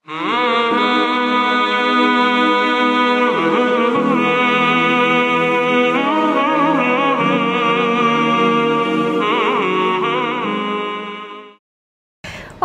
Well,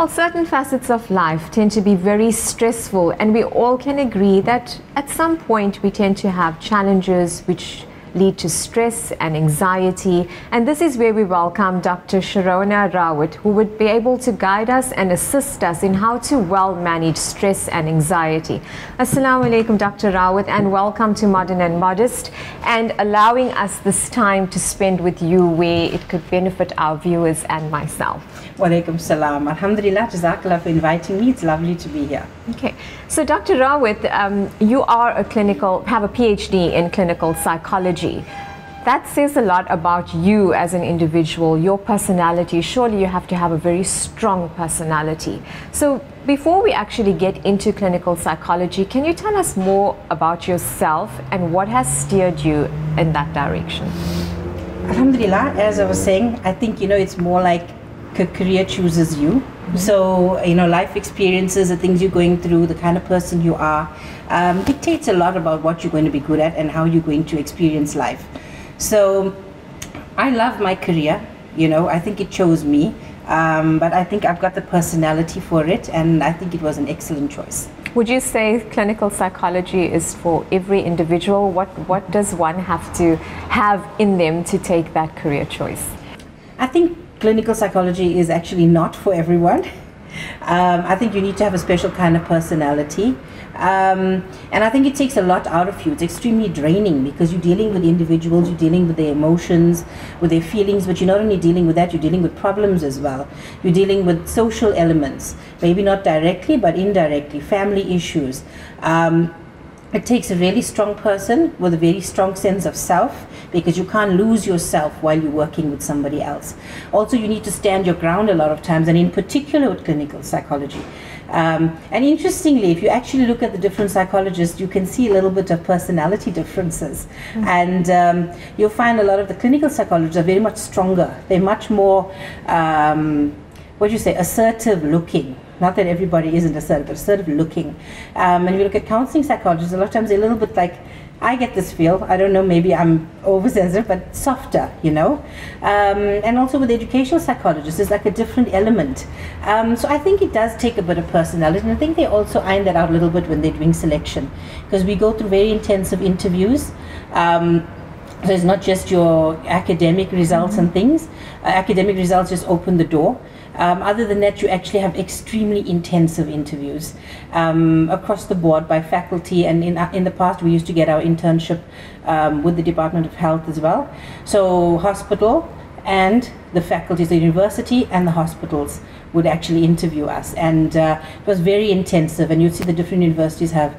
certain facets of life tend to be very stressful, and we all can agree that at some point we tend to have challenges which lead to stress and anxiety. And this is where we welcome Dr. Sharona Rawat, who would be able to guide us and assist us in how to well manage stress and anxiety. Assalamu alaikum, Dr. Rawat, and welcome to Modern and Modest, and allowing us this time to spend with you where it could benefit our viewers and myself. Wa alaikum salam. Alhamdulillah, Jazakallah for inviting me. It's lovely to be here. Okay, so Dr. Rawat, you are have a PhD in clinical psychology. That says a lot about you as an individual, your personality. Surely you have to have a very strong personality. So before we actually get into clinical psychology, can you tell us more about yourself and what has steered you in that direction? Alhamdulillah, as I was saying, I think, it's more like a career chooses you. Mm-hmm. So, life experiences, the things you're going through, the kind of person you are, dictates a lot about what you're going to be good at and how you're going to experience life. So, I love my career, I think it chose me, but I think I've got the personality for it, and I think it was an excellent choice. Would you say clinical psychology is for every individual? What does one have to have in them to take that career choice? I think clinical psychology is actually not for everyone. I think you need to have a special kind of personality. And I think it takes a lot out of you. It's extremely draining because you're dealing with individuals, you're dealing with their emotions, with their feelings, but you're not only dealing with that, you're dealing with problems as well. You're dealing with social elements, maybe not directly, but indirectly, family issues. It takes a really strong person with a very strong sense of self, because you can't lose yourself while you're working with somebody else. Also, you need to stand your ground a lot of times, and in particular with clinical psychology. And interestingly, if you actually look at the different psychologists, you can see a little bit of personality differences. Mm-hmm. And you'll find a lot of the clinical psychologists are very much stronger. They're much more, assertive looking. Not that everybody isn't assertive, but assertive looking. And if you look at counseling psychologists, a lot of times they're a little bit like, I get this feel, I don't know, maybe I'm oversensitive, but softer, And also with educational psychologists, there's like a different element. So I think it does take a bit of personality, and I think they also iron that out a little bit when they're doing selection, because we go through very intensive interviews. So it's not just your academic results and things. Academic results just open the door. Other than that, you actually have extremely intensive interviews across the board by faculty, and in the past we used to get our internship with the Department of Health as well. So hospital and the faculties, the university and the hospitals would actually interview us, and it was very intensive, and you'd see the different universities have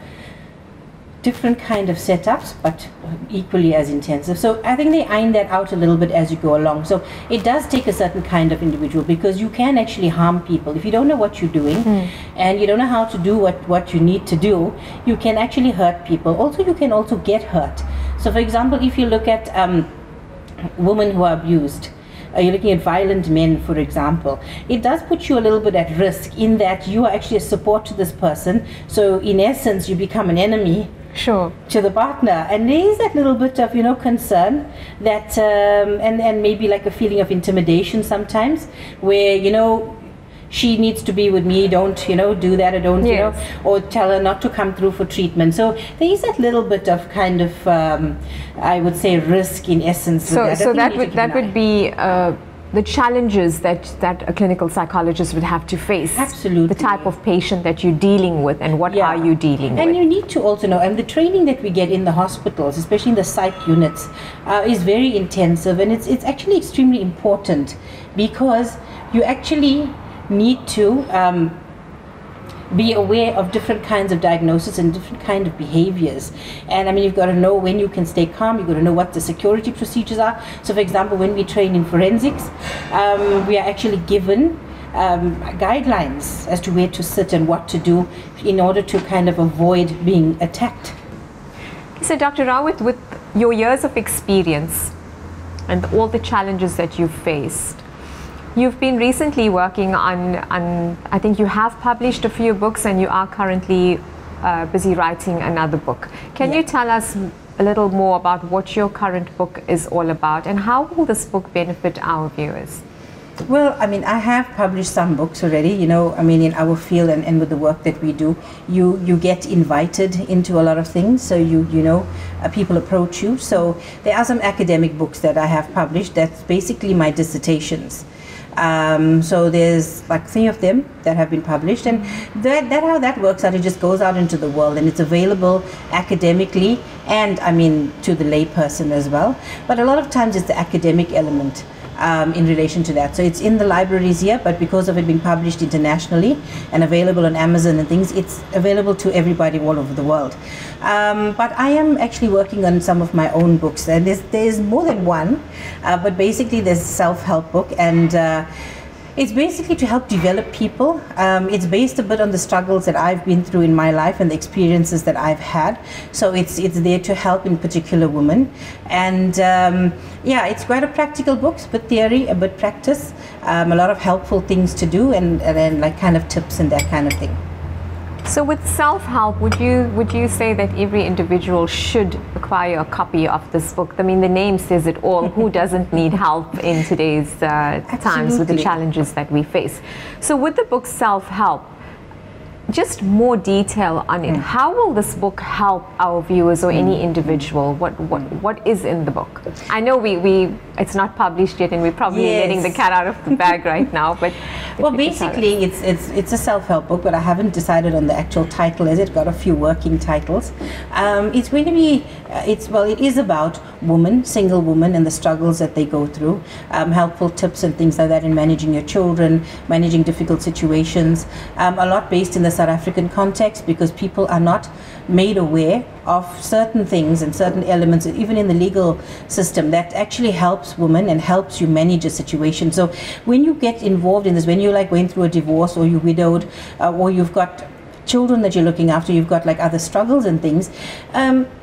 different kind of setups, but equally as intensive. So I think they iron that out a little bit as you go along. So it does take a certain kind of individual, because you can actually harm people if you don't know what you're doing and you don't know how to do what you need to do. You can actually hurt people. Also, you can also get hurt. So for example, if you look at women who are abused, you're looking at violent men, for example, it does put you a little bit at risk in that you are actually a support to this person. So in essence, you become an enemy. Sure. To the partner, and there is that little bit of concern that and maybe like a feeling of intimidation sometimes, where she needs to be with me, don't do that, or don't or tell her not to come through for treatment. So there is that little bit of kind of I would say risk in essence. So that would be the challenges that a clinical psychologist would have to face. Absolutely. The type of patient that you're dealing with, and what are you dealing with. And you need to also know, and the training that we get in the hospitals, especially in the psych units, is very intensive, and it's actually extremely important, because you actually need to be aware of different kinds of diagnosis and different kind of behaviors. And I mean, you've got to know when you can stay calm, you've got to know what the security procedures are. So for example, when we train in forensics, we are actually given guidelines as to where to sit and what to do in order to kind of avoid being attacked. So Dr. Rawat, with your years of experience and all the challenges that you've faced, You've been recently working on, I think you have published a few books and you are currently busy writing another book. Can you tell us a little more about what your current book is all about and how will this book benefit our viewers? Well, I mean, I have published some books already, you know, I mean, in our field and with the work that we do, you get invited into a lot of things. So you know, people approach you. So there are some academic books that I have published. That's basically my dissertations. So there's like 3 of them that have been published, and that how that works out, it just goes out into the world and it's available academically and I mean to the lay person as well. But a lot of times it's the academic element in relation to that. So it's in the libraries here, but because of it being published internationally and available on Amazon and things, it's available to everybody all over the world. But I am actually working on some of my own books, and there's more than one, but basically there's a self-help book, and it's basically to help develop people. It's based a bit on the struggles that I've been through in my life and the experiences that I've had. So it's there to help in particular women. And yeah, it's quite a practical book, a bit theory, a bit practice, a lot of helpful things to do, and then like kind of tips and that kind of thing. So with self-help, would you say that every individual should acquire a copy of this book? I mean, the name says it all. Who doesn't need help in today's times with the challenges that we face? So with the book Self-Help, just more detail on it. How will this book help our viewers or any individual? What is in the book? I know it's not published yet, and we're probably letting the cat out of the bag right now. But well, basically, it's a self-help book, but I haven't decided on the actual title. As it got a few working titles. It's going to be it is about women, single women, and the struggles that they go through. Helpful tips and things like that in managing your children, managing difficult situations. A lot based in the South African context, because people are not made aware of certain things and certain elements, even in the legal system, that actually helps women and helps you manage a situation. So when you get involved in this, when you're like going through a divorce, or you're widowed, or you've got children that you're looking after, you've got like other struggles and things,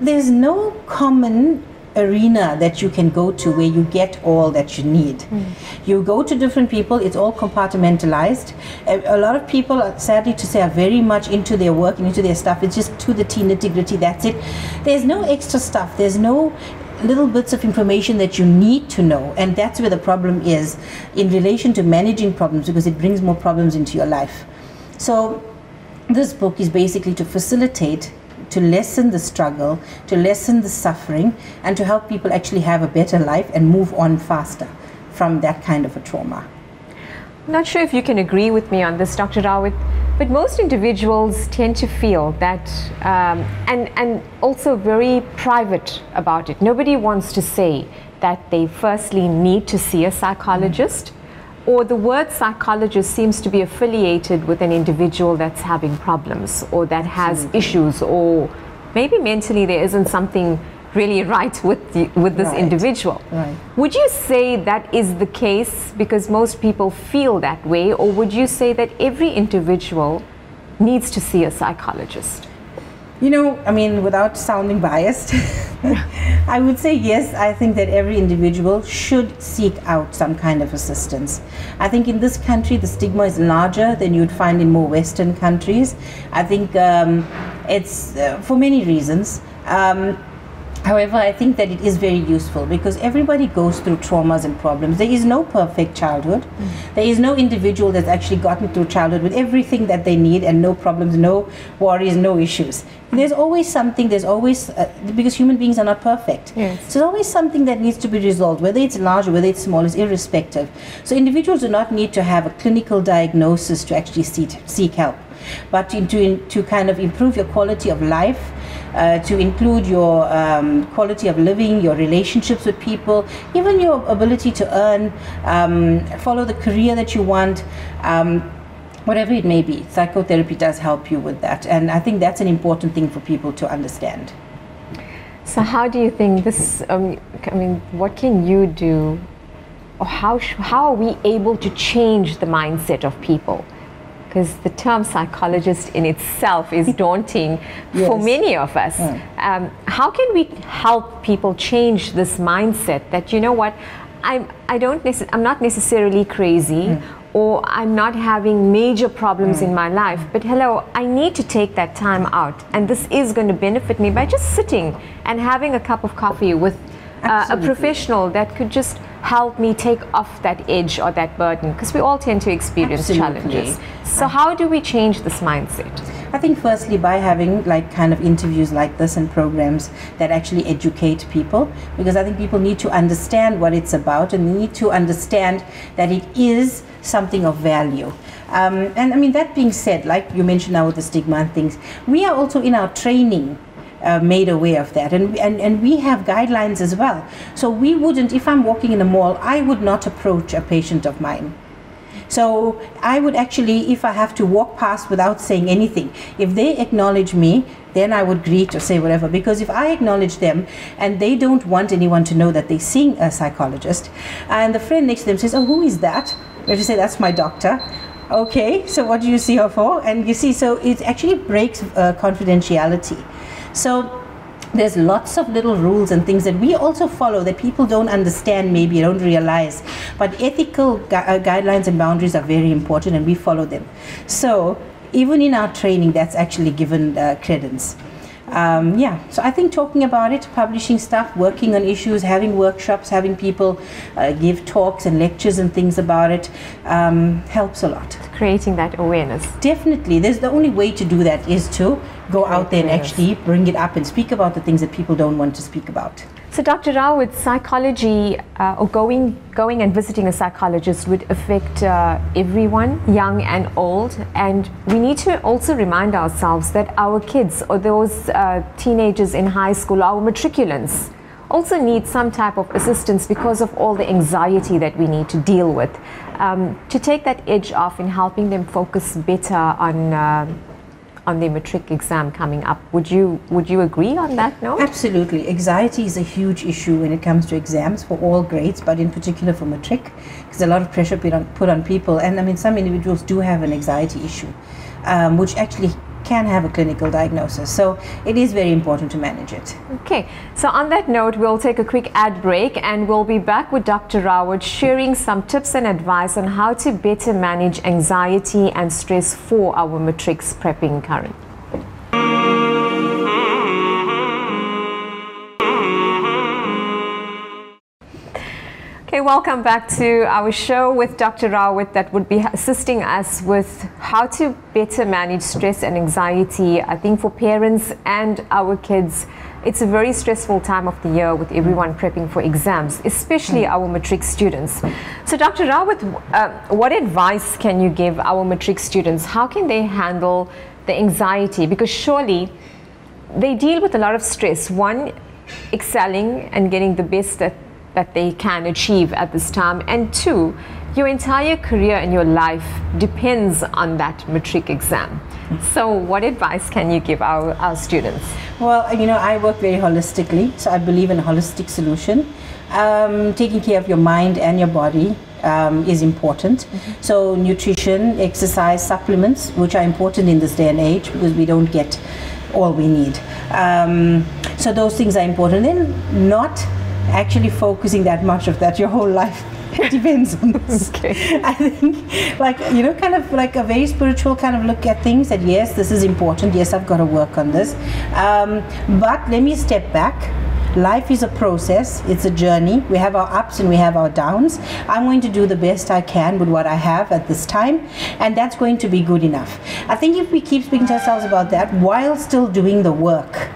there's no common arena that you can go to where you get all that you need. You go to different people, it's all compartmentalized. A lot of people, sadly to say, are very much into their work and into their stuff. It's just to the nitty-gritty, that's it. There's no extra stuff, there's no little bits of information that you need to know, and that's where the problem is in relation to managing problems, because it brings more problems into your life. So this book is basically to facilitate, to lessen the struggle, to lessen the suffering, and to help people actually have a better life and move on faster from that kind of a trauma. I'm not sure if you can agree with me on this, Dr. Rawit, but most individuals tend to feel that, and also very private about it. Nobody wants to say that they firstly need to see a psychologist, or the word psychologist seems to be affiliated with an individual that's having problems, or that has issues, or maybe mentally there isn't something really right with this individual. Would you say that is the case because most people feel that way, or would you say that every individual needs to see a psychologist? You know, I mean, without sounding biased, I would say yes, I think that every individual should seek out some kind of assistance. I think in this country, the stigma is larger than you'd find in more Western countries. I think it's for many reasons. However, I think that it is very useful because everybody goes through traumas and problems. There is no perfect childhood. There is no individual that's actually gotten through childhood with everything that they need and no problems, no worries, no issues. There's always something, there's always, because human beings are not perfect. So there's always something that needs to be resolved, whether it's large or whether it's small, is irrespective. So individuals do not need to have a clinical diagnosis to actually seek help, but to kind of improve your quality of life, to include your quality of living, your relationships with people, even your ability to earn, follow the career that you want, whatever it may be. Psychotherapy does help you with that, and I think that's an important thing for people to understand. So how do you think this, I mean, what can you do, or how are we able to change the mindset of people? Because the term psychologist in itself is daunting for many of us. How can we help people change this mindset that, you know what, I'm not necessarily crazy, or I'm not having major problems in my life, but hello, I need to take that time out, and this is going to benefit me by just sitting and having a cup of coffee with a professional that could just help me take off that edge or that burden, because we all tend to experience challenges. So how do we change this mindset? I think firstly by having like kind of interviews like this and programs that actually educate people, because I think people need to understand what it's about, and they need to understand that it is something of value. And I mean, that being said, like you mentioned now with the stigma and things, we are also in our training made aware of that, and we have guidelines as well. So we wouldn't, if I'm walking in a mall, I would not approach a patient of mine. So I would actually, if I have to walk past without saying anything, if they acknowledge me, then I would greet or say whatever. Because if I acknowledge them and they don't want anyone to know that they're seeing a psychologist, and the friend next to them says, oh, who is that? We have to say, that's my doctor. Okay, so what do you see her for? And you see, so it actually breaks confidentiality. So there's lots of little rules and things that we also follow that people don't understand, maybe don't realize, but ethical guidelines and boundaries are very important, and we follow them. So even in our training, that's actually given credence. So I think talking about it, publishing stuff, working on issues, having workshops, having people give talks and lectures and things about it helps a lot. Creating that awareness. Definitely. There's the only way to do that is to go out there and actually bring it up and speak about the things that people don't want to speak about. So Dr. Rao, with psychology or going and visiting a psychologist would affect everyone, young and old, and we need to also remind ourselves that our kids or those teenagers in high school, our matriculants, also need some type of assistance because of all the anxiety that we need to deal with, to take that edge off in helping them focus better on their matric exam coming up. Would you agree on that note? Absolutely. Anxiety is a huge issue when it comes to exams for all grades, but in particular for matric, because a lot of pressure put on people. And I mean, some individuals do have an anxiety issue, which actually can have a clinical diagnosis. So it is very important to manage it. Okay, so on that note, we'll take a quick ad break, and we'll be back with Dr. Rawat sharing some tips and advice on how to better manage anxiety and stress for our matrics prepping current. Okay, welcome back to our show with Dr. Rawat, that would be assisting us with how to better manage stress and anxiety. I think for parents and our kids, it's a very stressful time of the year with everyone prepping for exams, especially our matric students. So Dr. Rawat, what advice can you give our matric students? How can they handle the anxiety? Because surely they deal with a lot of stress. One, excelling and getting the best that they can achieve at this time, and two, your entire career and your life depends on that matric exam. So what advice can you give our students? Well, you know, I work very holistically, so I believe in a holistic solution. Taking care of your mind and your body is important. So nutrition, exercise, supplements, which are important in this day and age because we don't get all we need. So those things are important. Then not actually focusing that much of that your whole life depends on this. Okay. I think, like, you know, kind of like a very spiritual kind of look at things, that yes, this is important, yes, I've got to work on this, but let me step back. Life is a process, it's a journey. We have our ups and we have our downs. I'm going to do the best I can with what I have at this time, and that's going to be good enough. I think if we keep speaking to ourselves about that while still doing the work,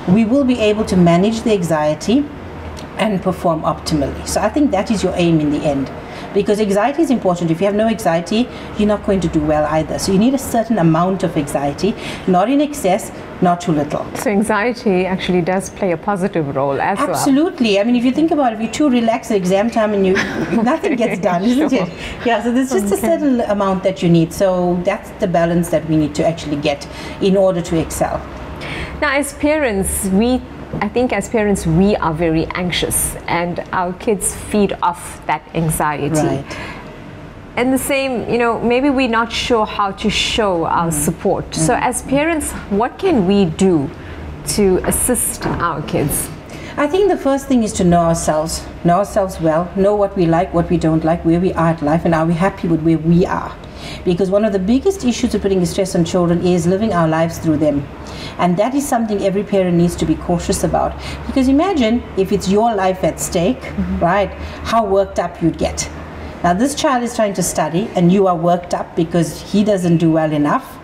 we will be able to manage the anxiety and perform optimally. So I think that is your aim in the end, because anxiety is important. If you have no anxiety, you're not going to do well either. So you need a certain amount of anxiety, not in excess, not too little. So anxiety actually does play a positive role as well. Absolutely. I mean, if you think about it, if you're too relaxed at exam time and nothing gets done, isn't it? Yeah, so there's just a certain amount that you need. So that's the balance that we need to actually get in order to excel. Now, as parents, I think as parents, we are very anxious, and our kids feed off that anxiety. Right. And the same, you know, maybe we're not sure how to show our support. So as parents, what can we do to assist our kids? I think the first thing is to know ourselves well, know what we like, what we don't like, where we are at life, and are we happy with where we are. Because one of the biggest issues of putting stress on children is living our lives through them. And that is something every parent needs to be cautious about. Because imagine if it's your life at stake, right, how worked up you'd get. Now this child is trying to study and you are worked up because he doesn't do well enough.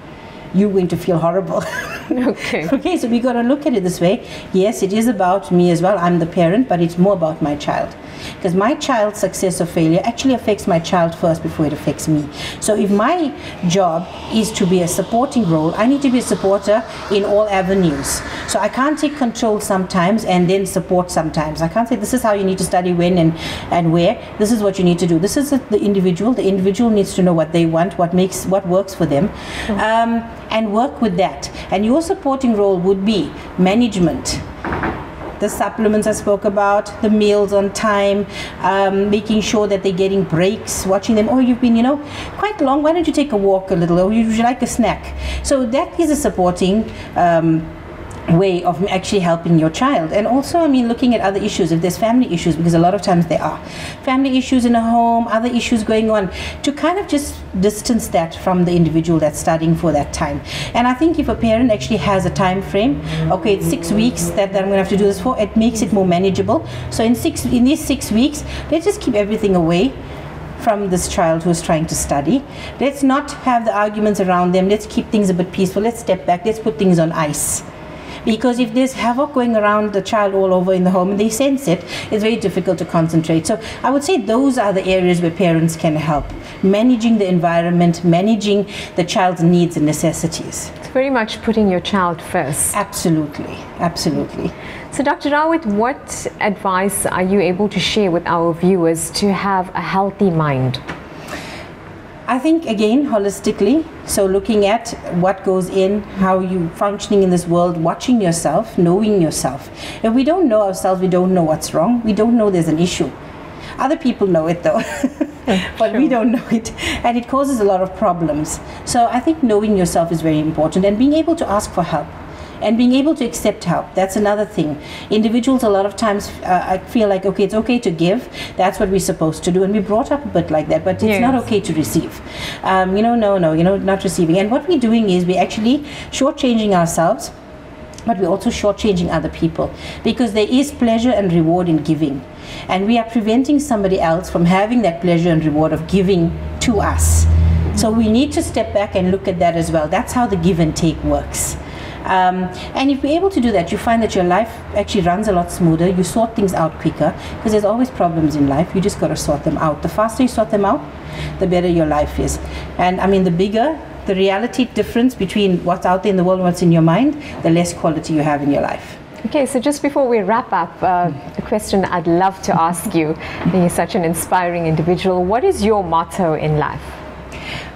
You're going to feel horrible. Okay, so we got to look at it this way. Yes, it is about me as well. I'm the parent, but it's more about my child. Because my child's success or failure actually affects my child first before it affects me. So if my job is to be a supporting role, I need to be a supporter in all avenues. So I can't take control sometimes and then support sometimes. I can't say this is how you need to study, when and where. This is what you need to do. This is the individual. The individual needs to know what they want, what works for them, and work with that. And your supporting role would be management. The supplements I spoke about, the meals on time, making sure that they're getting breaks, watching them. Oh, you've been, quite long. Why don't you take a walk a little? Or would you like a snack? So that is a supporting way of actually helping your child. And also, looking at other issues, if there's family issues, because a lot of times there are family issues in a home, other issues going on, to kind of just distance that from the individual that's studying for that time. And I think if a parent actually has a time frame, okay, it's 6 weeks that I'm going to have to do this for, it makes it more manageable. So in these 6 weeks, let's just keep everything away from this child who's trying to study. Let's not have the arguments around them. Let's keep things a bit peaceful. Let's step back. Let's put things on ice. Because if there's havoc going around the child all over in the home and they sense it, it's very difficult to concentrate. So I would say those are the areas where parents can help. Managing the environment, managing the child's needs and necessities. It's very much putting your child first. Absolutely, absolutely. So Dr. Rawat, what advice are you able to share with our viewers to have a healthy mind? I think, again, holistically, so looking at what goes in, how you functioning in this world, watching yourself, knowing yourself. If we don't know ourselves, we don't know what's wrong, we don't know there's an issue. Other people know it though, but we don't know it, and it causes a lot of problems. So I think knowing yourself is very important, and being able to ask for help. And being able to accept help, that's another thing. Individuals a lot of times I feel like, okay, it's okay to give, that's what we're supposed to do, and we're brought up a bit like that, but it's not okay to receive. No, not receiving. And what we're doing is we're actually shortchanging ourselves, but we're also shortchanging other people, because there is pleasure and reward in giving. And we are preventing somebody else from having that pleasure and reward of giving to us. So we need to step back and look at that as well. That's how the give and take works. And if you're able to do that, you find that your life actually runs a lot smoother. You sort things out quicker, because there's always problems in life. You just got to sort them out. The faster you sort them out, the better your life is. And the bigger the reality difference between what's out there in the world and what's in your mind, the less quality you have in your life. Okay, so just before we wrap up, a question I'd love to ask you. You're such an inspiring individual. What is your motto in life?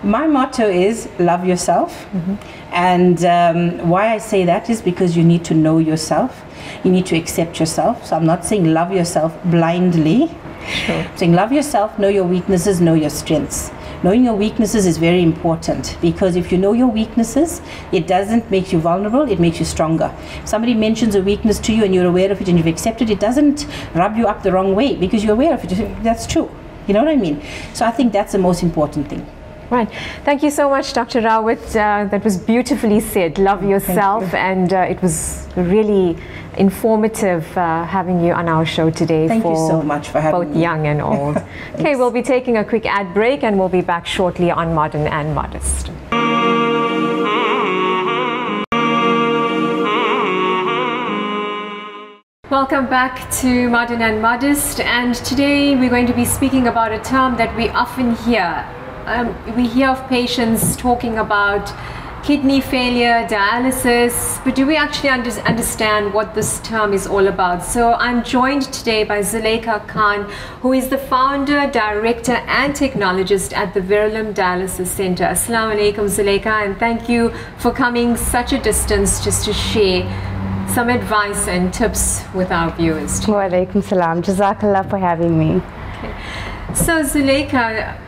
My motto is love yourself. And why I say that is because you need to know yourself. You need to accept yourself. So I'm not saying love yourself blindly. Sure. I'm saying love yourself, know your weaknesses, know your strengths. Knowing your weaknesses is very important, because if you know your weaknesses, it doesn't make you vulnerable, it makes you stronger. If somebody mentions a weakness to you and you're aware of it and you've accepted it, it doesn't rub you up the wrong way because you're aware of it. That's true. You know what I mean? So I think that's the most important thing. Right. Thank you so much, Dr. Rawat. That was beautifully said. Love yourself, and it was really informative having you on our show today. Thank you so much for having me. Both young and old. Okay, we'll be taking a quick ad break, and we'll be back shortly on Modern and Modest. Welcome back to Modern and Modest, and today we're going to be speaking about a term that we often hear. We hear of patients talking about kidney failure, dialysis, but do we actually understand what this term is all about? So I'm joined today by Zuleika Khan, who is the founder, director and technologist at the Verulam Dialysis Center. Assalamu alaikum, Zuleika, and thank you for coming such a distance just to share some advice and tips with our viewers. Wa alaikum salam. Jazakallah for having me. Okay. So Zuleika,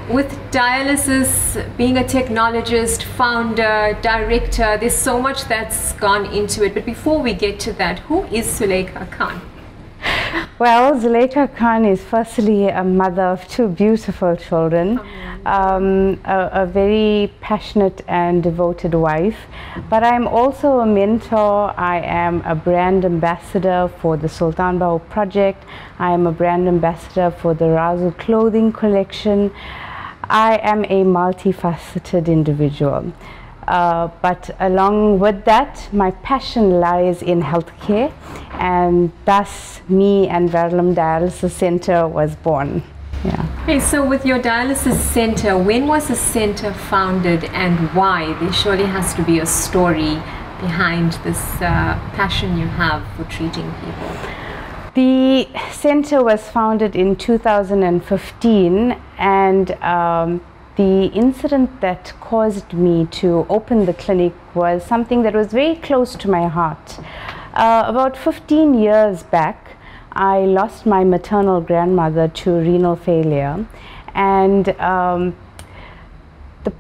with dialysis, being a technologist, founder, director, there's so much that's gone into it. But before we get to that, who is Zuleika Khan? Well, Zuleika Khan is firstly a mother of two beautiful children, a very passionate and devoted wife, but I'm also a mentor. I am a brand ambassador for the Sultan Bahu project. I am a brand ambassador for the Razu clothing collection. I am a multifaceted individual. But along with that, my passion lies in healthcare, and thus me and Verulam Dialysis Center was born. Yeah. Okay, so with your dialysis center, when was the center founded and why? There surely has to be a story behind this passion you have for treating people. The center was founded in 2015, and the incident that caused me to open the clinic was something that was very close to my heart. About 15 years back, I lost my maternal grandmother to renal failure, and the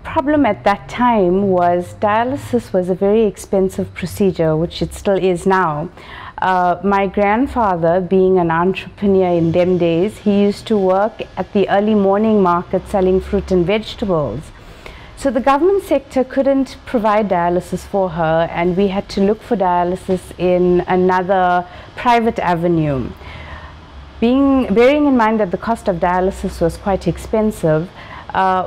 problem at that time was dialysis was a very expensive procedure, which it still is now. My grandfather, being an entrepreneur in them days, he used to work at the early morning market selling fruit and vegetables. So the government sector couldn't provide dialysis for her, and we had to look for dialysis in another private avenue. Bearing in mind that the cost of dialysis was quite expensive,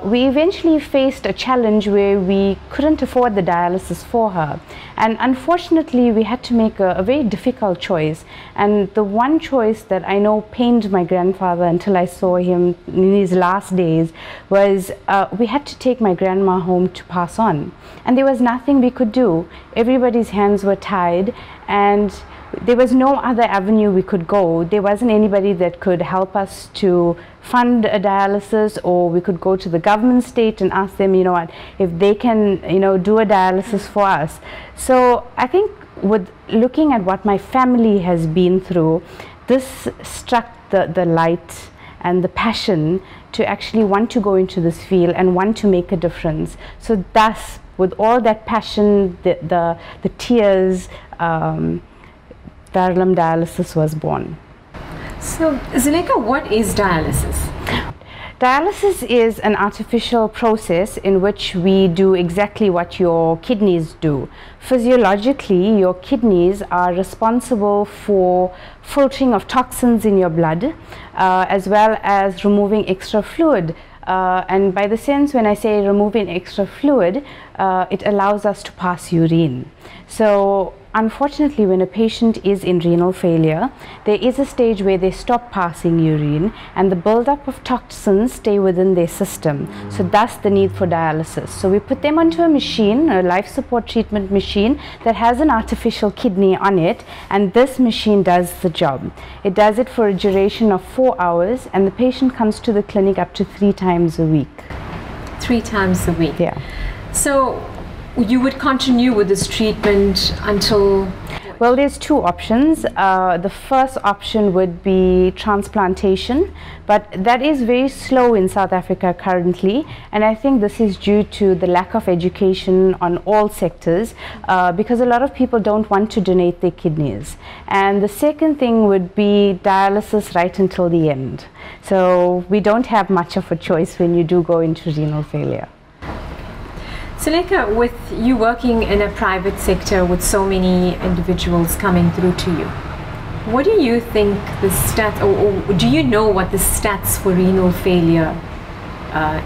we eventually faced a challenge where we couldn't afford the dialysis for her, and unfortunately we had to make a very difficult choice. And the one choice that I know pained my grandfather until I saw him in his last days was we had to take my grandma home to pass on, and there was nothing we could do. Everybody's hands were tied, and there was no other avenue we could go. There wasn't anybody that could help us to fund a dialysis, or we could go to the government state and ask them, you know what, if they can, you know, do a dialysis for us. So I think with looking at what my family has been through, this struck the light and the passion to actually want to go into this field and want to make a difference. So thus, with all that passion, the tears, Verulam Dialysis was born. So, Zuleika, what is dialysis? Dialysis is an artificial process in which we do exactly what your kidneys do. Physiologically, your kidneys are responsible for filtering of toxins in your blood, as well as removing extra fluid. And by the sense, when I say removing extra fluid, it allows us to pass urine. So unfortunately, when a patient is in renal failure, there is a stage where they stop passing urine, and the buildup of toxins stay within their system. So thus the need for dialysis. So we put them onto a machine, a life support treatment machine that has an artificial kidney on it, and this machine does the job. It does it for a duration of 4 hours, and the patient comes to the clinic up to 3 times a week. 3 times a week? Yeah. So you would continue with this treatment until? Well, there's 2 options. The first option would be transplantation, but that is very slow in South Africa currently, and I think this is due to the lack of education on all sectors, because a lot of people don't want to donate their kidneys. And the second thing would be dialysis right until the end. So we don't have much of a choice when you do go into renal failure. Zuleika, with you working in a private sector with so many individuals coming through to you, what do you think the stats, or do you know what the stats for renal failure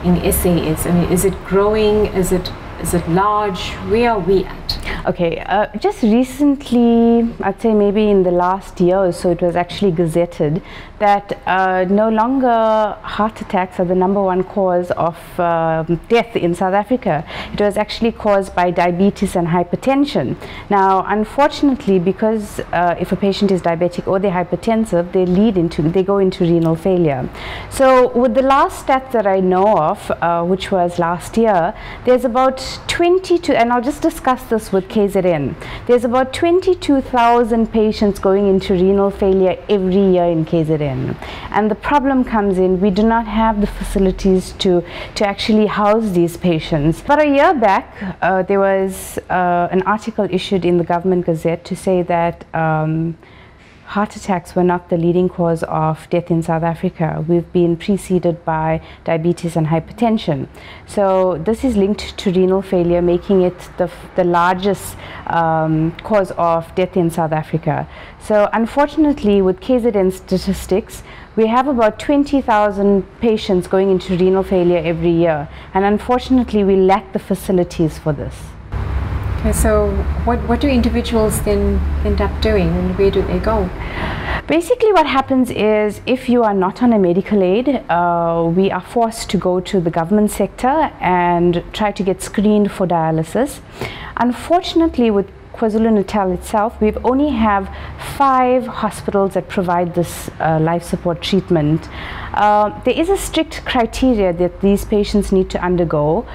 in SA is? I mean, is it growing? Is it large? Where are we at? Okay, just recently, I'd say maybe in the last year or so, it was actually gazetted that no longer heart attacks are the #1 cause of death in South Africa. It was actually caused by diabetes and hypertension. Now, unfortunately, because if a patient is diabetic or they're hypertensive, they go into renal failure. So with the last stats that I know of, which was last year, there's about 20 to, and I'll just discuss this with KZN. There's about 22,000 patients going into renal failure every year in KZN. And the problem comes in, we do not have the facilities to actually house these patients. But a year back, there was an article issued in the Government Gazette to say that heart attacks were not the leading cause of death in South Africa. We've been preceded by diabetes and hypertension. So this is linked to renal failure, making it the largest cause of death in South Africa. So unfortunately, with KZN statistics, we have about 20,000 patients going into renal failure every year. And unfortunately, we lack the facilities for this. Okay, so what do individuals then end up doing, and where do they go? Basically what happens is, if you are not on a medical aid, we are forced to go to the government sector and try to get screened for dialysis. Unfortunately, with KwaZulu-Natal itself, we only have 5 hospitals that provide this life support treatment. There is a strict criteria that these patients need to undergo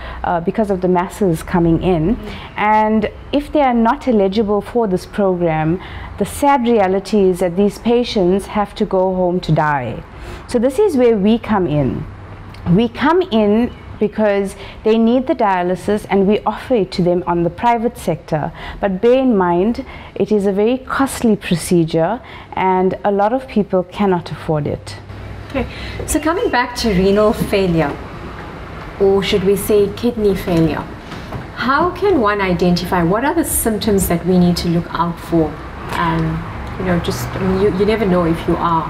because of the masses coming in. And if they are not eligible for this program, the sad reality is that these patients have to go home to die. So this is where we come in. We come in because they need the dialysis, and we offer it to them on the private sector. But bear in mind, it is a very costly procedure and a lot of people cannot afford it. Okay, so coming back to renal failure, or should we say kidney failure, how can one identify, what are the symptoms that we need to look out for? You know, just, I mean, you never know if you are.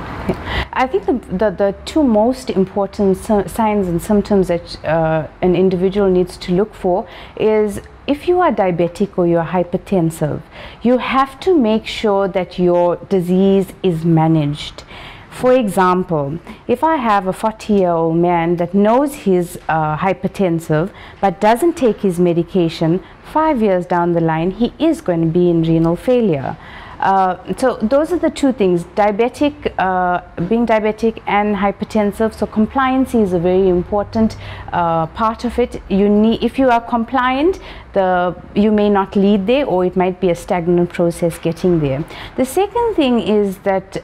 I think the 2 most important signs and symptoms that an individual needs to look for is, if you are diabetic or you are hypertensive, you have to make sure that your disease is managed. For example, if I have a 40-year-old man that knows he's hypertensive but doesn't take his medication, 5 years down the line, he is going to be in renal failure. So those are the 2 things, being diabetic and hypertensive. So compliance is a very important part of it. If you are compliant, you may not lead there, or it might be a stagnant process getting there. The second thing is that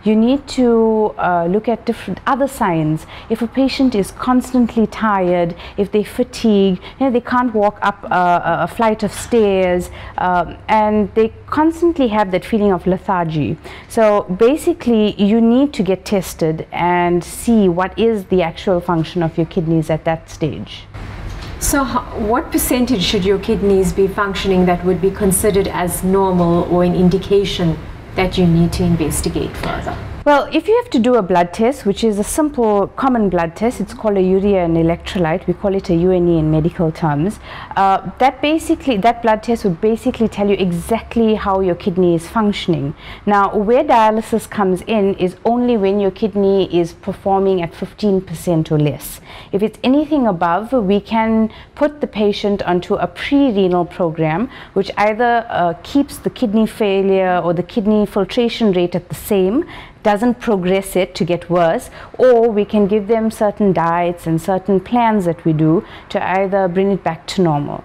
you need to look at different other signs. If a patient is constantly tired, if they fatigue, they can't walk up a flight of stairs, and they constantly have that feeling of lethargy. So basically, you need to get tested and see what is the actual function of your kidneys at that stage. So what percentage should your kidneys be functioning that would be considered as normal, or an indication that you need to investigate further? Well, if you have to do a blood test, which is a simple common blood test, it's called a urea and electrolyte, we call it a UNE in medical terms, that blood test would basically tell you exactly how your kidney is functioning. Now, where dialysis comes in is only when your kidney is performing at 15% or less. If it's anything above, we can put the patient onto a pre-renal program, which either keeps the kidney failure or the kidney filtration rate at the same, doesn't progress it to get worse, or we can give them certain diets and certain plans that we do to either bring it back to normal.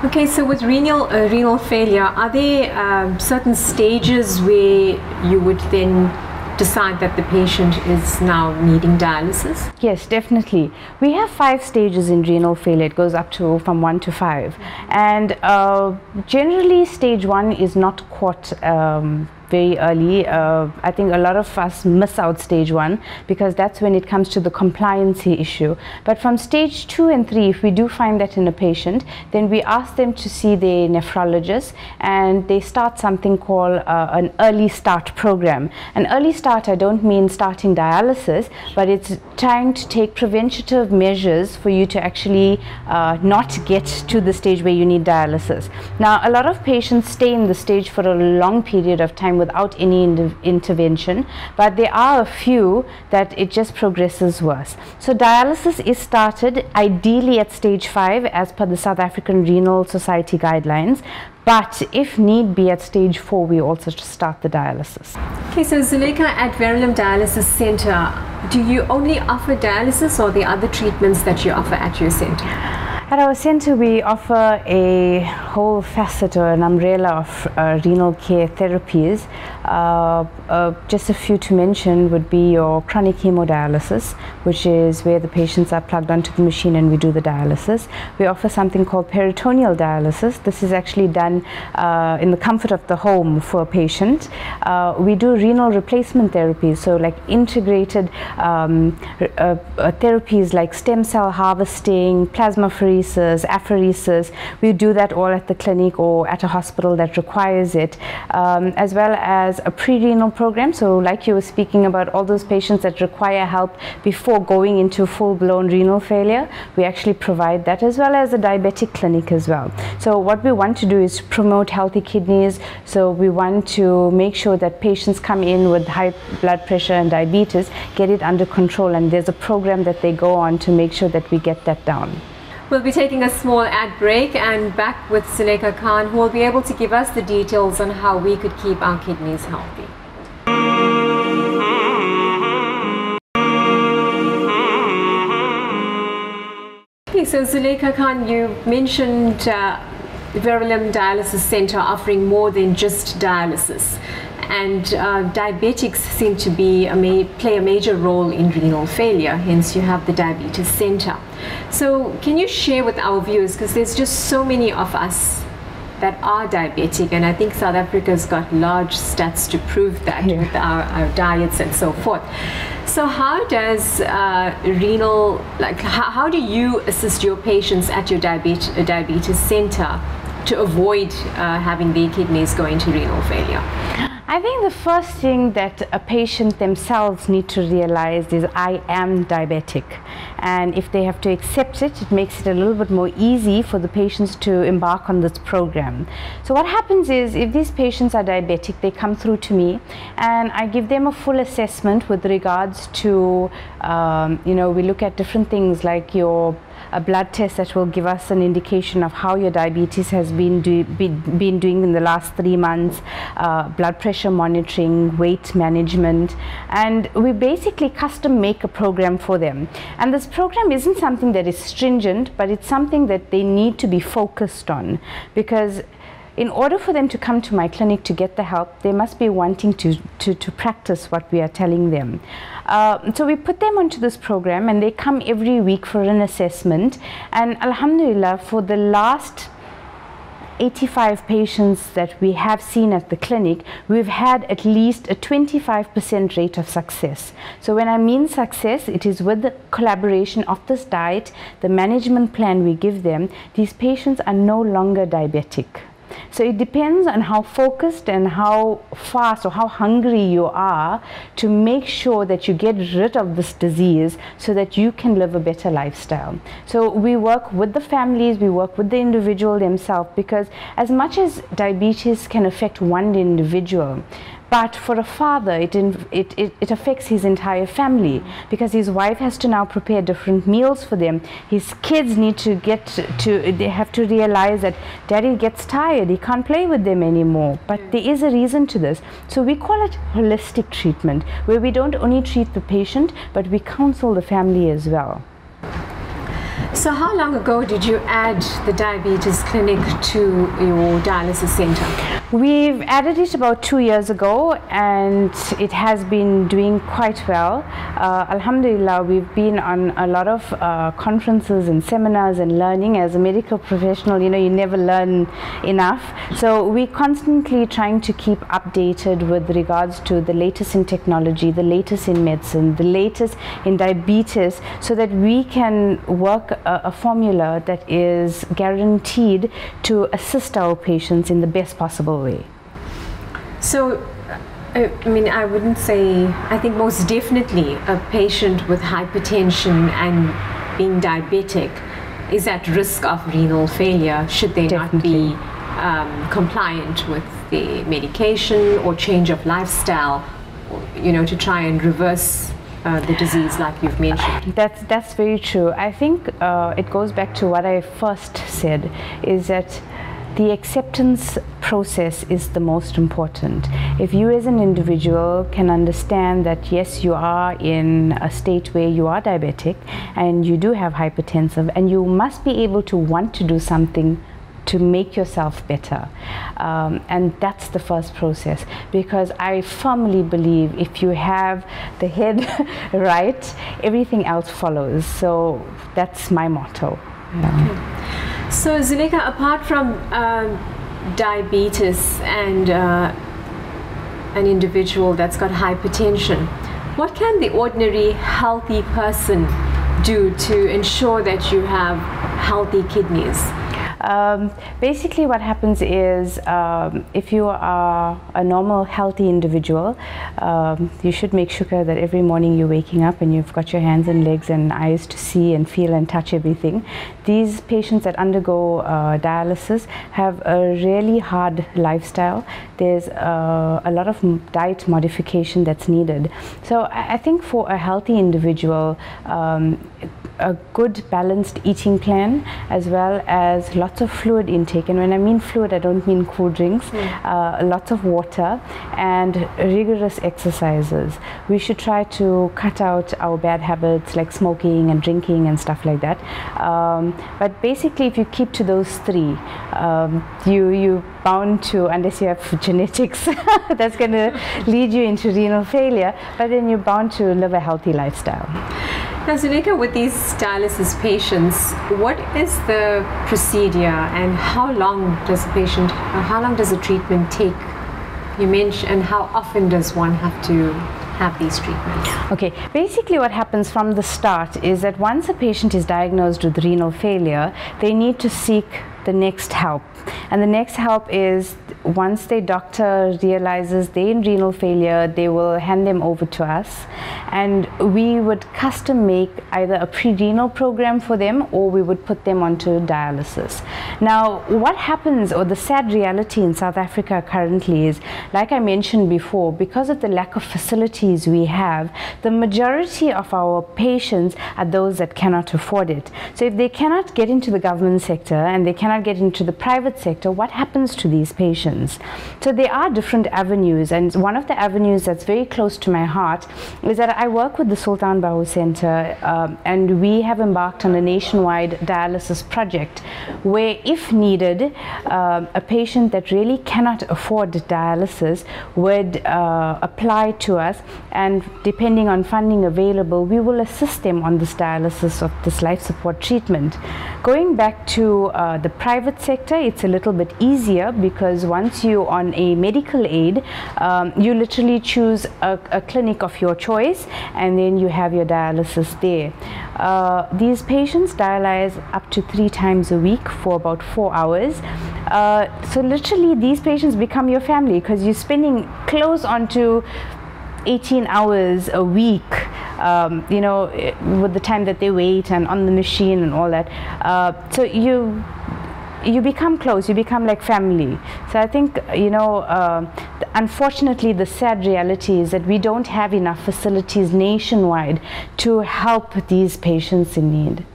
Okay, so with renal failure, are there certain stages where you would then decide that the patient is now needing dialysis? Yes, definitely. We have 5 stages in renal failure. It goes up to from 1 to 5. And generally, stage 1 is not caught very early. I think a lot of us miss out stage 1 because that's when it comes to the compliancy issue. But from stage 2 and 3, if we do find that in a patient, then we ask them to see their nephrologist, and they start something called an early start program. An early start, I don't mean starting dialysis, but it's trying to take preventative measures for you to actually not get to the stage where you need dialysis. Now, a lot of patients stay in the stage for a long period of time without any intervention, but there are a few that it just progresses worse. So dialysis is started ideally at stage 5 as per the South African Renal Society guidelines, but if need be at stage 4 we also start the dialysis. Okay, so Zuleika, at Verulam Dialysis Center, do you only offer dialysis, or are there other treatments that you offer at your center? At our center, we offer a whole facet or an umbrella of renal care therapies. Just a few to mention would be your chronic hemodialysis, which is where the patients are plugged onto the machine and we do the dialysis. We offer something called peritoneal dialysis. This is actually done in the comfort of the home for a patient. We do renal replacement therapies, so like integrated therapies like stem cell harvesting, plasmapheresis, apheresis. We do that all at the clinic or at a hospital that requires it, as well as a pre-renal program. So like you were speaking about, all those patients that require help before going into full-blown renal failure, we actually provide that, as well as a diabetic clinic as well. So what we want to do is promote healthy kidneys. So we want to make sure that patients come in with high blood pressure and diabetes, get it under control, and there's a program that they go on to make sure that we get that down. We'll be taking a small ad break and back with Zuleika Khan, who will be able to give us the details on how we could keep our kidneys healthy. Okay, so Zuleika Khan, you mentioned Verulam Dialysis Center offering more than just dialysis. And diabetics seem to be play a major role in renal failure, hence you have the diabetes center. So can you share with our viewers, because there's just so many of us that are diabetic, and I think South Africa's got large stats to prove that with our diets and so forth. So how does how do you assist your patients at your diabetes center to avoid having their kidneys go into renal failure? I think the first thing that a patient themselves need to realize is I am diabetic, and if they have to accept it, it makes it a little bit more easy for the patients to embark on this program. So what happens is, if these patients are diabetic, they come through to me and I give them a full assessment with regards to we look at different things like a blood test that will give us an indication of how your diabetes has been doing in the last 3 months, blood pressure monitoring, weight management, and we basically custom make a program for them. And this program isn't something that is stringent, but it's something that they need to be focused on, because in order for them to come to my clinic to get the help, they must be wanting to practice what we are telling them. So we put them onto this program and they come every week for an assessment, and alhamdulillah, for the last 85 patients that we have seen at the clinic, we've had at least a 25% rate of success. So when I mean success, it is with the collaboration of this diet, the management plan we give them, these patients are no longer diabetic. So it depends on how focused and how fast or how hungry you are to make sure that you get rid of this disease so that you can live a better lifestyle. So we work with the families, we work with the individual themselves, because as much as diabetes can affect one individual, but for a father, it affects his entire family, because his wife has to now prepare different meals for them. His kids need to they have to realize that daddy gets tired, he can't play with them anymore. But there is a reason to this. So we call it holistic treatment, where we don't only treat the patient, but we counsel the family as well. So how long ago did you add the diabetes clinic to your dialysis center? We've added it about 2 years ago, and it has been doing quite well. Alhamdulillah, we've been on a lot of conferences and seminars and learning. As a medical professional, you never learn enough. So we're constantly trying to keep updated with regards to the latest in technology, the latest in medicine, the latest in diabetes, so that we can work a formula that is guaranteed to assist our patients in the best possible way. So, I wouldn't say, I think most definitely a patient with hypertension and being diabetic is at risk of renal failure should they not be compliant with the medication or change of lifestyle, to try and reverse the disease like you've mentioned. That's very true. I think it goes back to what I first said, is that the acceptance process is the most important. If you as an individual can understand that yes, you are in a state where you are diabetic and you do have hypertensive, and you must be able to want to do something to make yourself better. And that's the first process, because I firmly believe if you have the head right, everything else follows. So that's my motto. Okay. So Zuleika, apart from diabetes and an individual that's got hypertension, what can the ordinary healthy person do to ensure that you have healthy kidneys? Basically what happens is if you are a normal healthy individual, you should make sure that every morning you're waking up and you've got your hands and legs and eyes to see and feel and touch everything. These patients that undergo dialysis have a really hard lifestyle. There's a lot of diet modification that's needed. So I think for a healthy individual, a good balanced eating plan, as well as lots of fluid intake, and when I mean fluid I don't mean cool drinks, lots of water and rigorous exercises. We should try to cut out our bad habits like smoking and drinking and stuff like that, but basically if you keep to those three, you bound to, unless you have genetics that's going to lead you into renal failure, but then you're bound to live a healthy lifestyle. Now Zuleika, with these dialysis patients, what is the procedure and how long does the treatment take? You mentioned, and how often does one have to have these treatments? Okay, basically what happens from the start is that once a patient is diagnosed with renal failure, they need to seek the next help. And the next help is, once the doctor realizes they're in renal failure, they will hand them over to us, and we would custom make either a pre-renal program for them or we would put them onto dialysis. Now what happens, or the sad reality in South Africa currently is, like I mentioned before, because of the lack of facilities we have, the majority of our patients are those that cannot afford it. So if they cannot get into the government sector and they cannot get into the private sector, what happens to these patients? So there are different avenues, and one of the avenues that's very close to my heart is that I work with the Sultan Bahu Center, and we have embarked on a nationwide dialysis project where, if needed, a patient that really cannot afford dialysis would apply to us, and depending on funding available, we will assist them on this dialysis of this life support treatment. Going back to the private sector, it's a little bit easier, because once you're on a medical aid, you literally choose a clinic of your choice and then you have your dialysis there. These patients dialyze up to 3 times a week for about 4 hours. So literally these patients become your family, because you're spending close on to 18 hours a week, you know, with the time that they wait and on the machine and all that. So you become close, you become like family. So I think, you know, unfortunately the sad reality is that we don't have enough facilities nationwide to help these patients in need.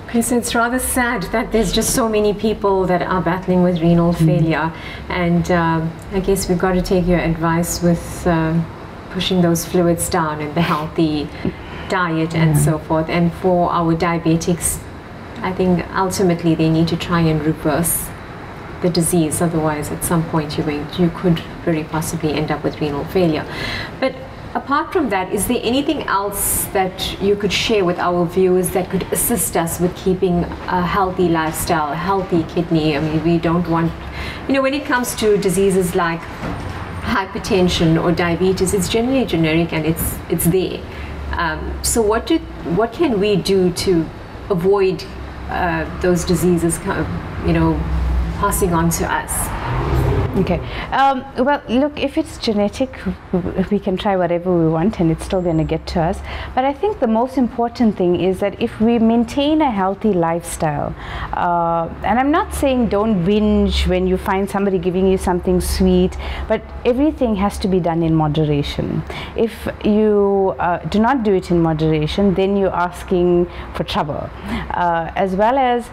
Okay, so it's rather sad that there's just so many people that are battling with renal failure, and I guess we've got to take your advice with pushing those fluids down and the healthy diet and so forth. And for our diabetics, I think ultimately they need to try and reverse the disease, otherwise at some point you could very possibly end up with renal failure. But apart from that, is there anything else that you could share with our viewers that could assist us with keeping a healthy lifestyle, a healthy kidney? I mean, we don't want, you know, when it comes to diseases like hypertension or diabetes, it's generally generic and it's there. So what can we do to avoid those diseases, you know, passing on to us? Okay, well, look, if it's genetic, we can try whatever we want and it's still going to get to us. But I think the most important thing is that if we maintain a healthy lifestyle, and I'm not saying don't binge when you find somebody giving you something sweet, but everything has to be done in moderation. If you do not do it in moderation, then you're asking for trouble. As well as,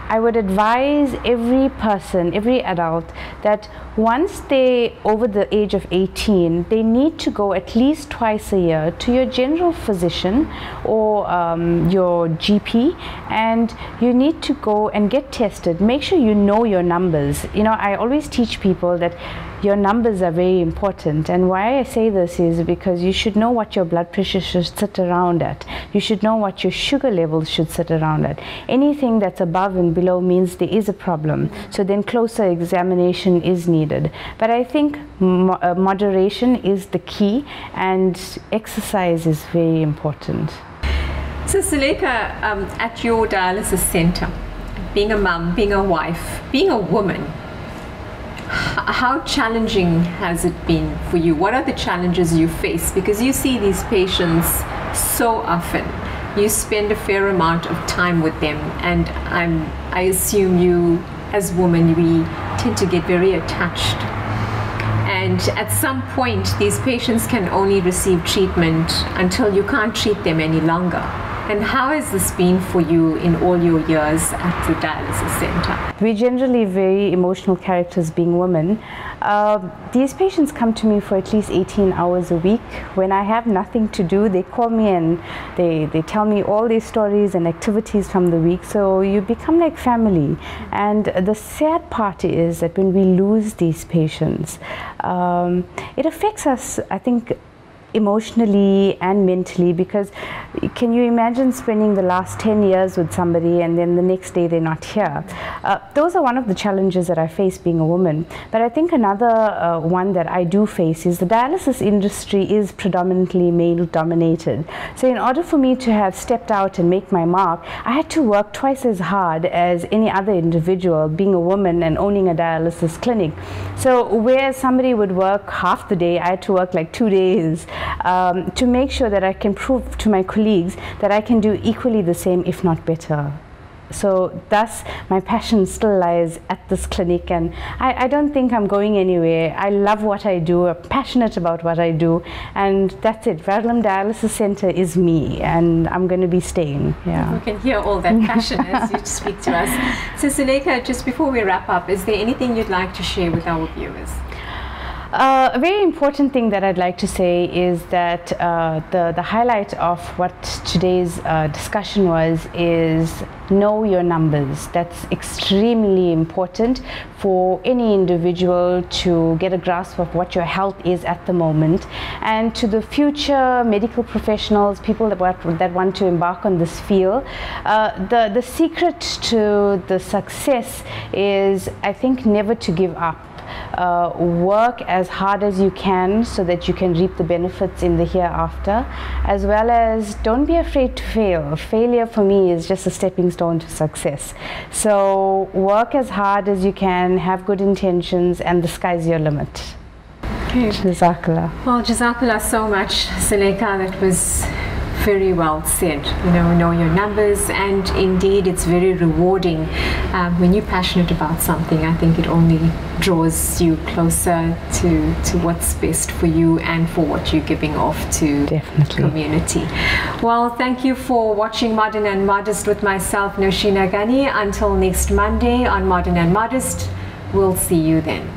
I would advise every person, every adult, that once they over the age of 18, they need to go at least twice a year to your general physician or your GP, and you need to go and get tested. Make sure you know your numbers. You know, I always teach people that your numbers are very important, and why I say this is because you should know what your blood pressure should sit around at. You should know what your sugar levels should sit around at. Anything that's above and below means there is a problem, so then closer examination is needed. But I think moderation is the key, and exercise is very important. So Suleika, at your dialysis center, being a mum, being a wife, being a woman, how challenging has it been for you? What are the challenges you face? Because you see these patients so often. You spend a fair amount of time with them, and I assume you, as women, we tend to get very attached. And at some point, these patients can only receive treatment until you can't treat them any longer. And how has this been for you in all your years at the dialysis center? We're generally very emotional characters, being women. These patients come to me for at least 18 hours a week. When I have nothing to do, they call me and they tell me all their stories and activities from the week. So you become like family. And the sad part is that when we lose these patients, it affects us, I think, emotionally and mentally, because can you imagine spending the last 10 years with somebody and then the next day they're not here? Those are one of the challenges that I face being a woman. But I think another one that I do face is the dialysis industry is predominantly male dominated. So in order for me to have stepped out and make my mark, I had to work twice as hard as any other individual, being a woman and owning a dialysis clinic. So where somebody would work half the day, I had to work like 2 days to make sure that I can prove to my colleagues that I can do equally the same, if not better. So thus my passion still lies at this clinic, and I don't think I'm going anywhere. I love what I do, I'm passionate about what I do, and that's it. Verulam Dialysis Center is me, and I'm going to be staying. Yeah. We can hear all that passion as you speak to us. So Suleika, just before we wrap up, is there anything you'd like to share with our viewers? A very important thing that I'd like to say is that the highlight of what today's discussion is know your numbers. That's extremely important for any individual to get a grasp of what your health is at the moment. And to the future medical professionals, people that want to embark on this field, the secret to the success is, I think, never to give up. Work as hard as you can so that you can reap the benefits in the hereafter, as well as don't be afraid to fail. Failure for me is just a stepping stone to success. So work as hard as you can, have good intentions, and the sky's your limit. Okay. Jazakallah. Well, Jazakallah so much, Suleika. That was very well said. Know your numbers, and indeed it's very rewarding when you're passionate about something. I think it only draws you closer to what's best for you and for what you're giving off to the community. Well, thank you for watching Modern and Modest with myself, Noshina Ghani. Until next Monday on Modern and Modest, we'll see you then.